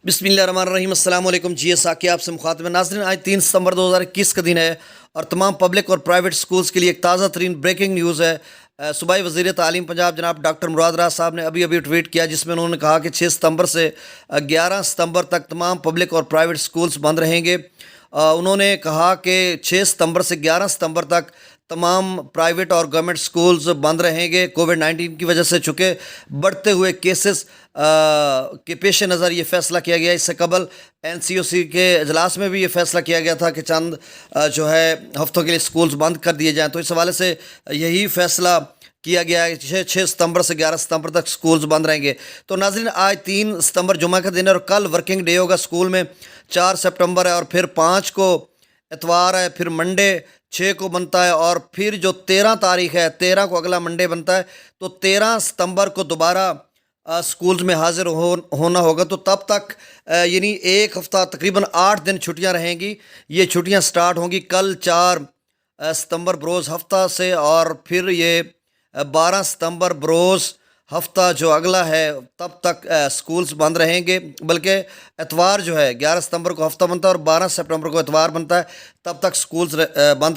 बिस्मिल्लाहिर्रहमानिर्रहीम। अस्सलाम वालेकुम। जी साकी आपसे मुखातिब है। नाज़रीन, आज 3 सितंबर 2021 का दिन है और तमाम पब्लिक और प्राइवेट स्कूल्स के लिए एक ताज़ा तरीन ब्रेकिंग न्यूज़ है। सूबाई वज़ीर तालीम पंजाब जनाब डॉक्टर मुराद राज साहब ने अभी अभी ट्वीट किया, जिसमें उन्होंने कहा कि 6 सितंबर से 11 सितंबर तक तमाम पब्लिक और प्राइवेट स्कूल्स बंद रहेंगे। उन्होंने कहा कि 6 सितंबर से 11 सितंबर तक तमाम प्राइवेट और गवर्नमेंट स्कूल्स बंद रहेंगे। कोविड-19 की वजह से चूँकि बढ़ते हुए केसेस के पेश नज़र ये फ़ैसला किया गया। इससे कबल एनसीओसी के इजलास में भी ये फ़ैसला किया गया था कि चंद जो है हफ्तों के लिए स्कूल्स बंद कर दिए जाएँ। तो इस हवाले से यही फ़ैसला किया गया है कि 6 सितंबर से 11 सितंबर तक स्कूल्स बंद रहेंगे। तो नाज़रीन, आज 3 सितंबर जुमा का दिन है और कल वर्किंग डे होगा स्कूल में। 4 सितंबर है और फिर 5 को इतवार है, फिर मंडे 6 को बनता है और फिर जो 13 तारीख है, 13 को अगला मंडे बनता है। तो 13 सितंबर को दोबारा स्कूल्स में हाजिर होना होगा। तो तब तक यानी एक हफ़्ता तकरीबन 8 दिन छुट्टियां रहेंगी। ये छुट्टियां स्टार्ट होंगी कल 4 सितंबर बरोज़ हफ्ता से और फिर ये 12 सितंबर बरोज़ हफ्ता जो अगला है तब तक स्कूल्स बंद रहेंगे। बल्कि इतवार जो है 11 सितंबर को हफ्ता बनता है और 12 सितंबर को इतवार बनता है, तब तक स्कूल्स बंद